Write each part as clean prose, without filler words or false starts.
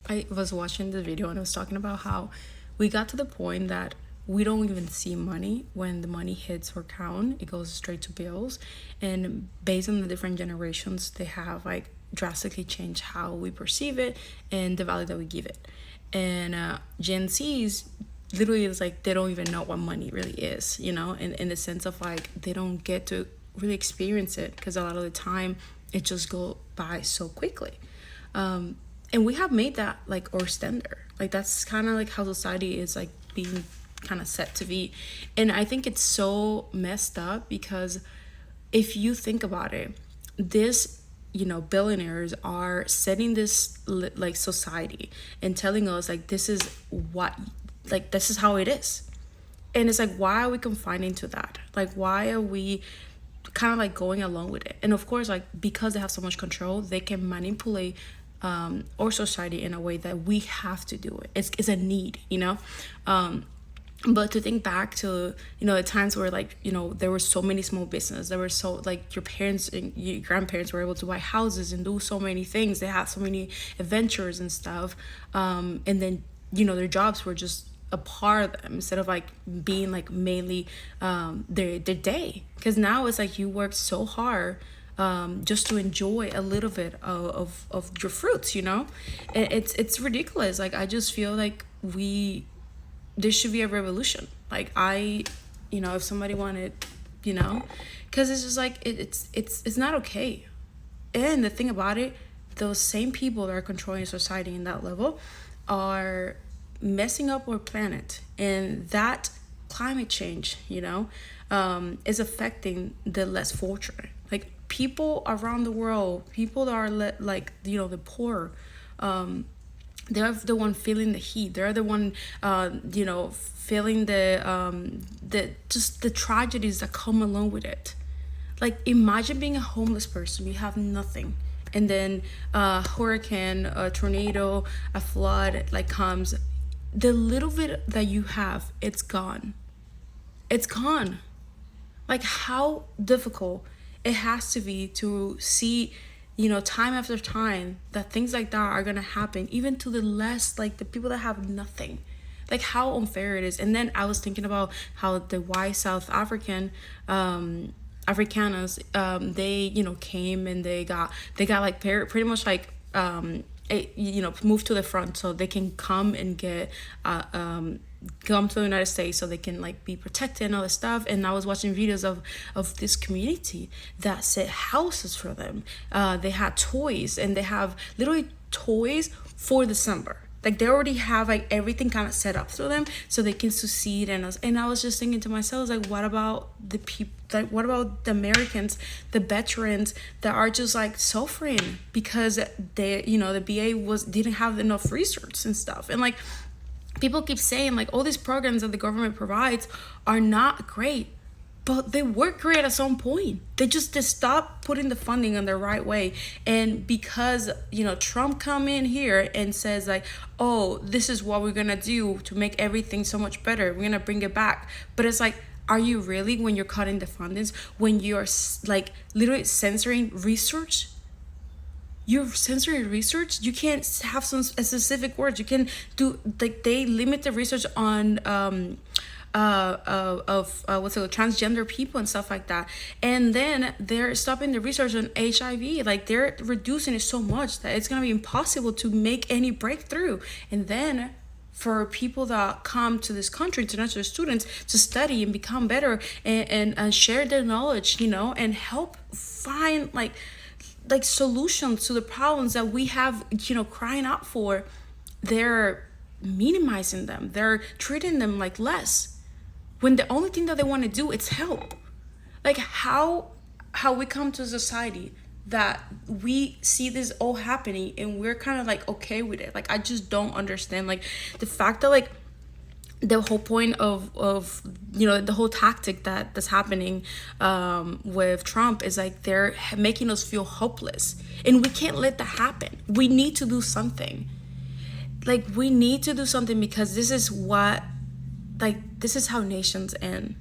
I was watching the video and I was talking about how we got to the point that we don't even see money when the money hits our account. It goes straight to bills. And based on the different generations, they have like drastically changed how we perceive it and the value that we give it. And Gen Z's literally is like they don't even know what money really is, in the sense of like they don't get to really experience it because a lot of the time it just go by so quickly. And we have made that like our standard, like that's kind of like how society is like being kind of set to be. And I think it's so messed up because if you think about it, this billionaires are setting this like society and telling us like this is what, like this is how it is. And it's like, why are we confining to that? Like, why are we kind of like going along with it? And of course, like because they have so much control, they can manipulate our society in a way that we have to do it. It's a need. But to think back to the times where like there were so many small business, there were so like your parents and your grandparents were able to buy houses and do so many things, they had so many adventures and stuff, and then their jobs were just a part of them instead of like being like mainly their day, because now it's like you work so hard just to enjoy a little bit of your fruits. It's ridiculous. Like I just feel like there should be a revolution. Like if somebody wanted, because it's just like it's not okay. And the thing about it, those same people that are controlling society in that level are messing up our planet, and that climate change is affecting the less fortunate, like people around the world, people that are the poor. They're the one feeling the heat. They're the one feeling the tragedies that come along with it. Like imagine being a homeless person, you have nothing, and then a hurricane, a tornado, a flood like comes. The little bit that you have, it's gone. It's gone. Like how difficult it has to be to see time after time that things like that are gonna happen, even to the less, like the people that have nothing. Like how unfair it is. And then I was thinking about how the white South African Afrikaners, they came and they got like pretty much like moved to the front so they can come and get come to the United States so they can like be protected and all this stuff. And I was watching videos of this community that set houses for them. They had toys, and they have literally toys for December. Like they already have like everything kind of set up for them so they can succeed. And I was just thinking to myself, like, what about the people? Like, what about the Americans, the veterans that are just like suffering because they, the BA didn't have enough research and stuff. And like people keep saying like all these programs that the government provides are not great, but they were great at some point. They stopped putting the funding in the right way. And because Trump come in here and says like, oh, this is what we're gonna do to make everything so much better, we're gonna bring it back. But it's like, are you really, when you're cutting the fundings, when you're like literally censoring research? You're censoring research. You can't have some specific words. You can do like they limit the research on transgender people and stuff like that. And then they're stopping the research on HIV. Like they're reducing it so much that it's gonna be impossible to make any breakthrough. And then for people that come to this country, international students, to study and become better and share their knowledge, and help find like solutions to the problems that we have, crying out for, they're minimizing them. They're treating them like less, when the only thing that they want to do is help. Like how we come to a society that we see this all happening and we're kind of like okay with it. Like I just don't understand like the fact that like the whole point of the whole tactic that's happening with Trump is like they're making us feel hopeless, and we can't let that happen. We need to do something. Like we need to do something, because this is how nations end.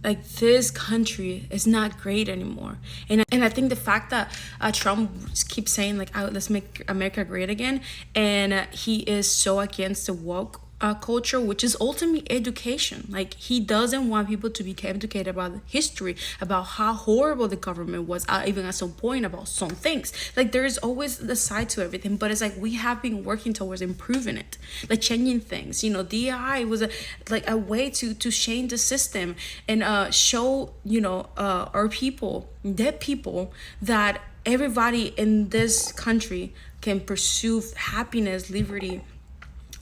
Like, this country is not great anymore. And I think the fact that Trump keeps saying, like, oh, let's make America great again, and he is so against the woke culture, which is ultimately education. Like, he doesn't want people to be educated about history, about how horrible the government was, even at some point, about some things. Like, there is always the side to everything, but it's like we have been working towards improving it, like changing things. DI was a way to change the system and show our people, dead people, that everybody in this country can pursue happiness, liberty.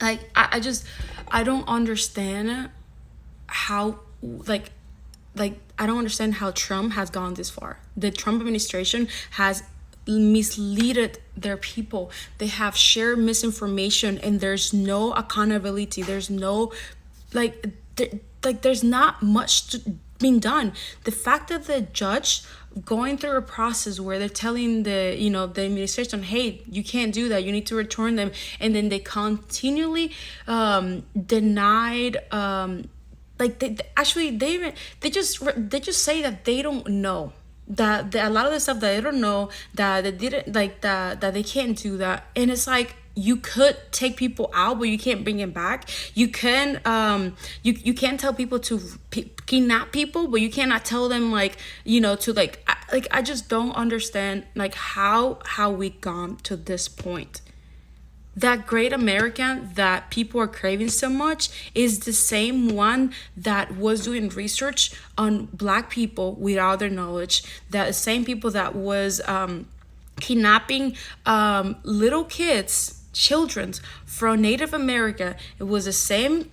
Like, I don't understand how, like I don't understand how Trump has gone this far. The Trump administration has misleaded their people. They have shared misinformation, and there's no accountability. There's no, there's not much being done. The fact that the judge going through a process where they're telling the administration, hey, you can't do that, you need to return them, and then they continually denied, they just say that they don't know, that a lot of the stuff that they don't know, that they didn't, that they can't do that. And it's like, you could take people out, but you can't bring them back. You can you can't tell people to kidnap people, but you cannot tell them I just don't understand how we gone to this point. That great American that people are craving so much is the same one that was doing research on Black people without their knowledge. That the same people that was kidnapping little kids, children from Native America. It was the same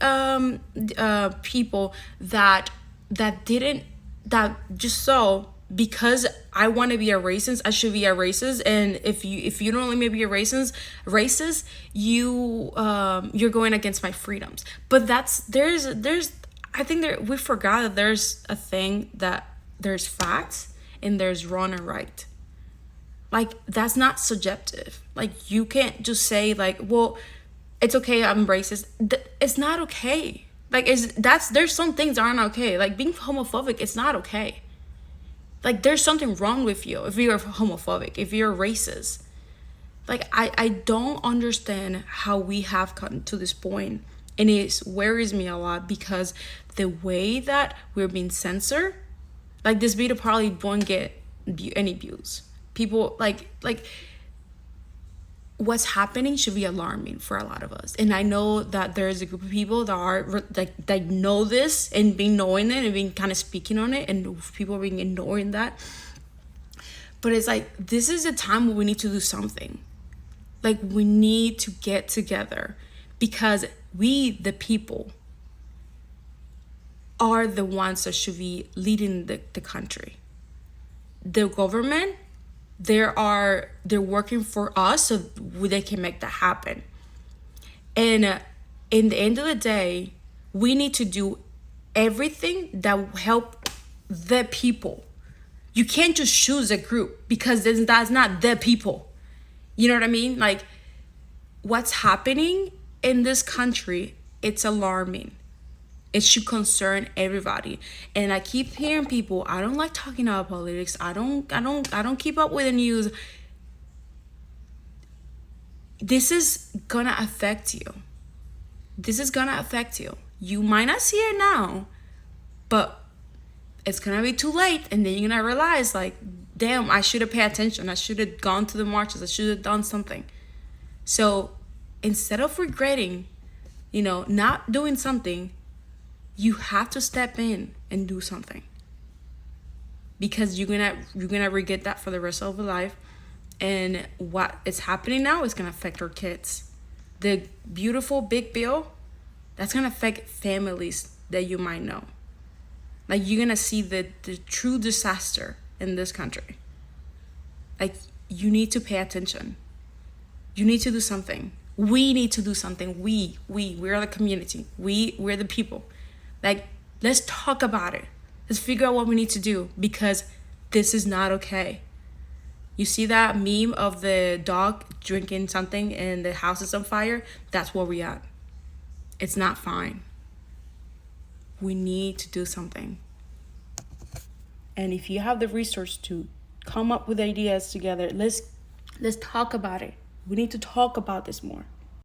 people that just saw, because I want to be a racist, I should be a racist, and if you don't let me be a racist, you're going against my freedoms. But there's I think we forgot that there's a thing, that there's facts and there's wrong and right. Like, that's not subjective. Like, you can't just say, like, well, it's okay, I'm racist. It's not okay. Like, there's some things that aren't okay. Like, being homophobic, it's not okay. Like, there's something wrong with you if you're homophobic, if you're racist. Like, I don't understand how we have gotten to this point. And it worries me a lot, because the way that we're being censored, like, this video probably won't get any views. People, like what's happening should be alarming for a lot of us. And I know that there's a group of people that are that know this and been knowing it and being kind of speaking on it, and people are being ignoring that. But it's like, this is a time where we need to do something. Like, we need to get together, because we, the people, are the ones that should be leading the country. The government, they're working for us so they can make that happen. And in the end of the day, we need to do everything that will help the people. You can't just choose a group, because that's not the people. You know what I mean? Like, what's happening in this country, it's alarming. It should concern everybody. And I keep hearing people, I don't like talking about politics. I don't keep up with the news. This is gonna affect you. This is gonna affect you. You might not see it now, but it's gonna be too late. And then you're gonna realize, like, damn, I should have paid attention. I should have gone to the marches. I should have done something. So instead of regretting, not doing something, you have to step in and do something, because you're gonna regret that for the rest of your life. And what is happening now is gonna affect our kids. The beautiful big bill, that's gonna affect families that you might know. Like, you're gonna see the true disaster in this country. Like, you need to pay attention. You need to do something. We need to do something. We're the community. We're the people. Like, let's talk about it. Let's figure out what we need to do, because this is not okay. You see that meme of the dog drinking something and the house is on fire? That's where we at. It's not fine. We need to do something. And if you have the resource to come up with ideas together, let's talk about it. We need to talk about this more.